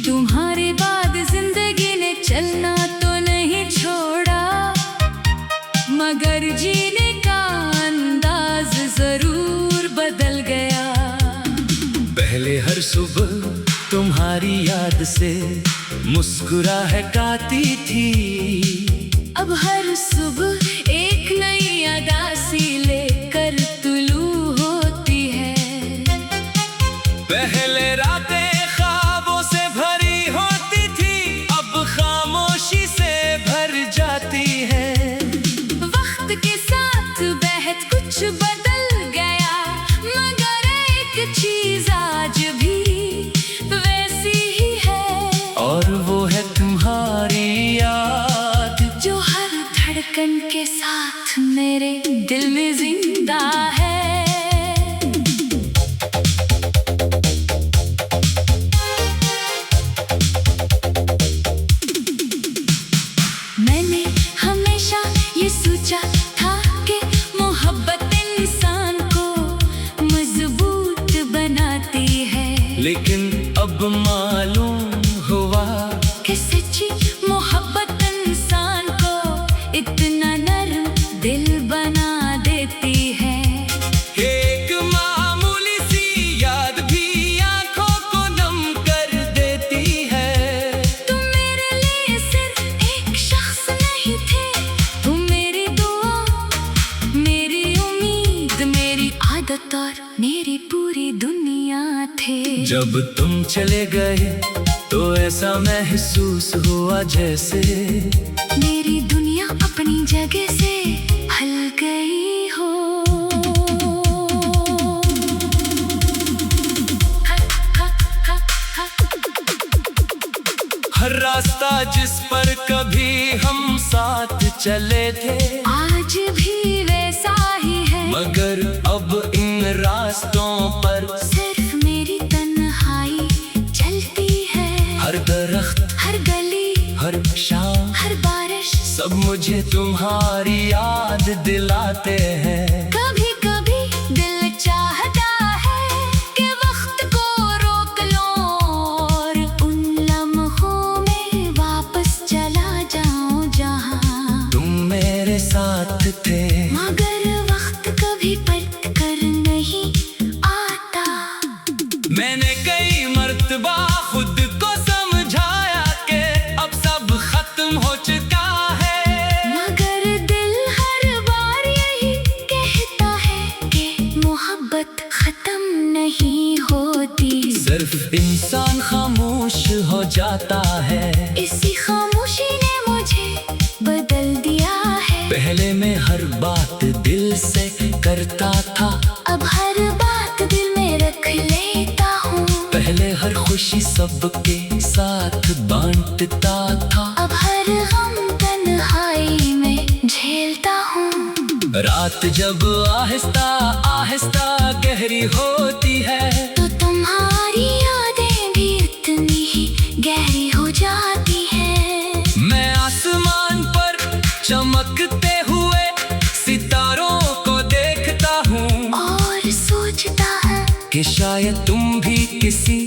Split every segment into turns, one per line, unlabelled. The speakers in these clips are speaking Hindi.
तुम्हारे बाद जिंदगी ने चलना तो नहीं छोड़ा, मगर जीने का अंदाज जरूर बदल गया।
पहले हर सुबह तुम्हारी याद से मुस्कुराहटी थी,
अब हर सुबह एक नई अदा सी लेकर तुलू होती है।
पहले रातें ख्वाबों से भरी होती थी, अब खामोशी से भर जाती है।
वक्त के साथ बेहद कुछ बदल गया, मगर एक चीज आज भी वैसी ही है,
और वो है तुम्हारी याद,
जो हर धड़कन के साथ मेरे दिल में जिंदा है। मैंने हमेशा ये सोचा था कि मोहब्बत इंसान को मजबूत बनाती है,
लेकिन अब मालूम हुआ
कि सच्ची मोहब्बत इंसान को इतना नरम दिल बना देती है।
एक मामूली सी याद भी आंखों को नम कर देती है।
तुम मेरे लिए सिर्फ एक शख्स नहीं थे, तुम मेरी दुआ, मेरी उम्मीद, मेरी आदत और मेरी पूरी दुनिया थे।
जब तुम चले गए तो ऐसा महसूस हुआ जैसे
मेरी दुनिया अपनी जगह से हल गई हो।
हर रास्ता जिस पर कभी हम साथ चले थे,
आज भी वैसा ही है,
मगर अब इन रास्तों पर
सिर्फ मेरी तन्हाई चलती है।
हर दरख्त,
हर गली,
हर शाम,
हर बारिश,
सब मुझे तुम्हारी याद दिलाते हैं।
कभी कभी दिल चाहता है कि वक्त को रोक लो और उन लम्हों में वापस चला जाऊं जहां
तुम मेरे साथ थे,
मगर वक्त कभी पलट कर नहीं आता।
मैंने कई मर्तबा खुद को समझाया कि अब सब खत्म हो चुका है,
मगर दिल हर बार यही कहता है कि मोहब्बत खत्म नहीं होती।
सिर्फ इंसान खामोश हो जाता है।
इसी खामोशी ने मुझे बदल दिया है।
पहले मैं हर बात दिल से करता था,
अब हर बात दिल में रख लेता हूँ।
पहले हर खुशी सबके साथ बांटता था,
अब हर गम तन्हाई में झेलता हूँ।
रात जब आहिस्ता आहिस्ता गहरी होती है,
तो तुम्हारी यादें भी इतनी ही गहरी हो जाती है।
मैं आसमान पर चमकते हुए सितारों को देखता हूँ,
और सोचता हूँ
कि शायद तुम भी किसी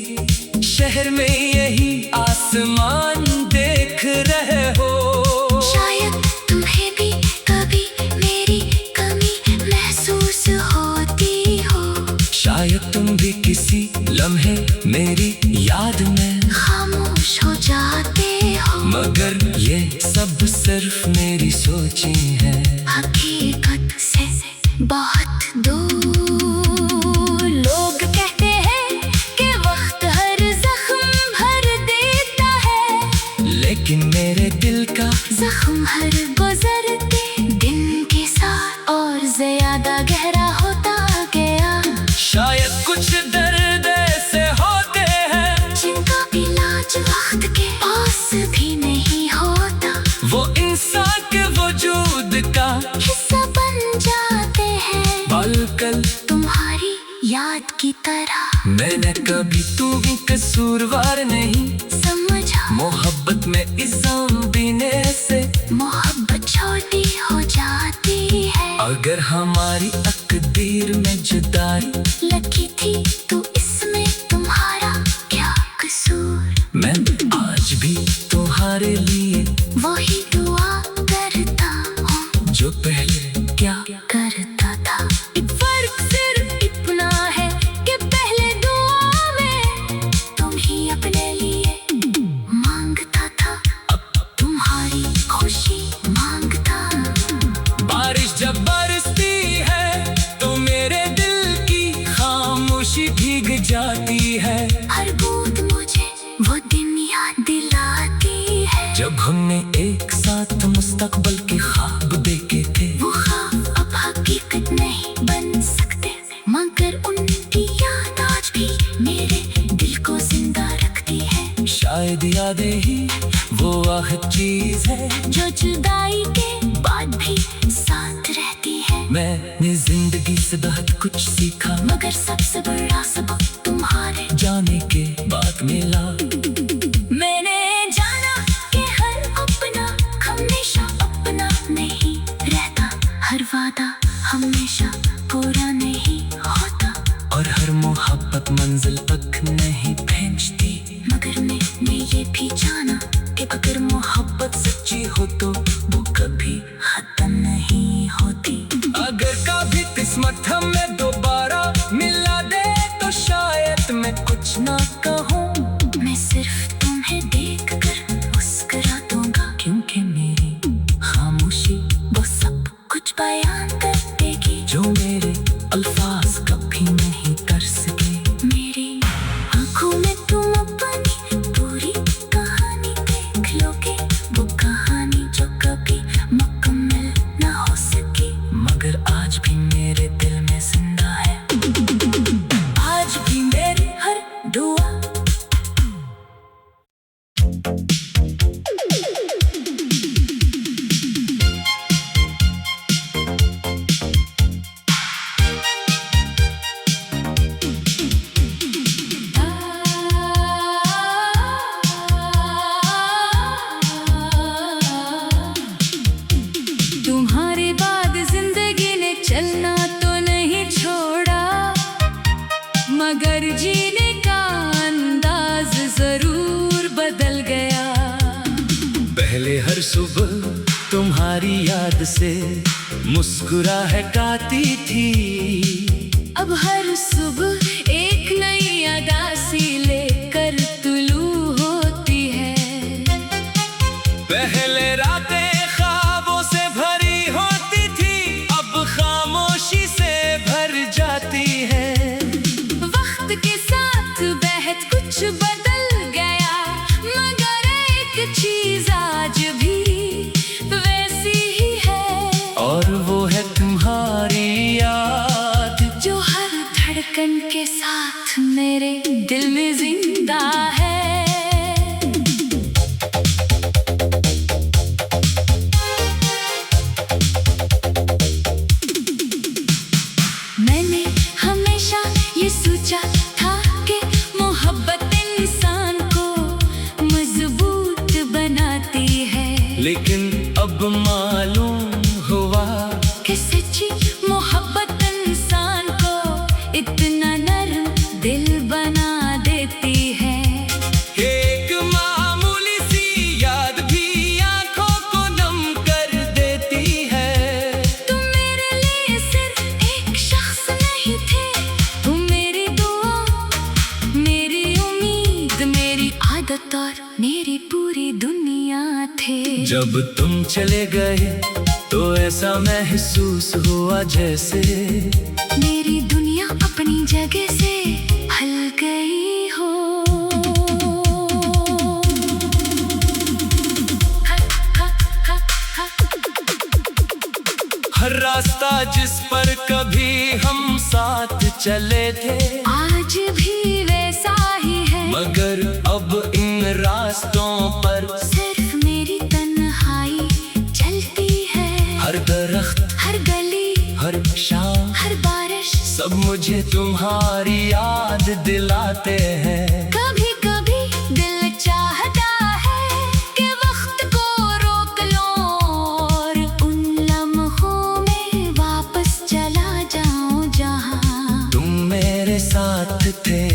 शहर में यही आसमान देख रहे हो।
शायद तुम्हें भी कभी मेरी कमी महसूस होती हो।
शायद तुम भी किसी लम्हे मेरी याद में
खामोश हो जाते हो,
मगर ये सब सिर्फ मेरी सोची है।
हकीकत से बहुत दूर। लोग कहते हैं कि वक्त हर जख्म भर देता है,
लेकिन मेरे दिल का
जख्म हर गुजरते दिन के साथ और ज्यादा गहरा होता गया।
शायद कुछ दर्द ऐसे होते
याद की तरह।
मैंने कभी तू भी कसूरवार नहीं
समझा
मोहब्बत में इल्जाम देने से
मोहब्बत छोटी हो जाती है।
अगर हमारी तकदीर में जुदाई
लगी थी तो इसमें तुम्हारा क्या कसूर।
मैं आज भी तुम्हारे लिए
वही दुआ करता हूँ
जो पहले
क्या करता था। फर्क सिर्फ इतना है कि पहले दुआ में तुम ही अपने लिए मांगता था, अब तुम्हारी खुशी मांगता।
बारिश जब बरसती है तो मेरे दिल की खामोशी भीग जाती है।
हर बूंद मुझे वो दिन याद दिलाती है
जब हमने एक साथ मुस्तकबल के ख्वाब देखे थे।
वो ख्वाब अब हकीकत नहीं बन सकते, मगर उनकी याद आज भी मेरे दिल को जिंदा रखती है।
शायद यादें ही वो आखिर चीज है
जो जुदाई के बाद भी साथ रहती है।
मैंने जिंदगी से बहुत कुछ सीखा
मगर सबसे बड़ा सबक तुम्हारे
जाने के बाद मिला।
मैंने जाना कि हर अपना हमेशा अपना नहीं रहता, हर वादा हमेशा पूरा नहीं होता,
और हर मोहब्बत मंजिल तक नहीं पहुंचती।
मगर मैंने ये भी जाना कि अगर मोहब्बत सच्ची हो तो वो कभी खत्म नहीं होती।
अगर कभी किस्मत हमें दोबारा मिला दे तो शायद मैं कुछ ना कहूँ,
मैं सिर्फ तुम्हें देखकर मुस्कुरा दूंगा,
क्योंकि मेरी खामोशी
वो सब कुछ बयान कर देगी
जो मेरे अल्फाज कभी नहीं कर सके।
मेरी आंखों में तुम अपनी पूरी कहानी देख लोगे, वो कहानी जो कभी मुकम्मल ना हो सकी,
मगर आज भी मेरे दिल में जिंदा है।
आज भी मेरी हर दुआ। तुम्हारे बाद जिंदगी ने चलना तो नहीं छोड़ा, मगर जीने का अंदाज जरूर बदल गया।
पहले हर सुबह तुम्हारी याद से मुस्कुराहटी थी,
अब हर सुबह एक नई अदा सी लेकर तुलू होती है।
पहले रातें ख्वाबों से भरी होती थी, अब खामोशी से भर जाती है।
वक्त के साथ बहुत कुछ बदल गया, मगर एक चीज आज भी वैसी ही है,
और वो है तुम्हारी याद
जो हर धड़कन के साथ मेरे दिल में जिंदा है। मैंने हमेशा ये सोचा था कि मोहब्बत इंसान को मजबूत बनाती है,
लेकिन अब मालूम हुआ
कि सच्ची मोहब्बत इंसान को इतना नरम दिल बना देती है।
एक मामूली सी याद भी आंखों को नम कर देती है।
तुम मेरे लिए सिर्फ एक शख्स नहीं थे, तुम मेरी दुआ, मेरी उम्मीद, मेरी आदत और मेरी पूरी दुनिया थे।
जब तुम चले गए तो ऐसा महसूस हुआ जैसे
मेरी दुनिया अपनी जगह से हल गई हो।
हर रास्ता जिस पर कभी हम साथ चले थे
आज भी वैसा ही है,
मगर अब इन रास्तों पर
सिर्फ मेरी तन्हाई चलती है।
हर दरख्त,
हर गली,
हर शाम,
हर बारिश
सब मुझे तुम्हारी याद दिलाते हैं।
कभी कभी दिल चाहता है कि वक्त को रोक लो और उन लम्हों में वापस चला जाऊं जहां
तुम मेरे साथ थे।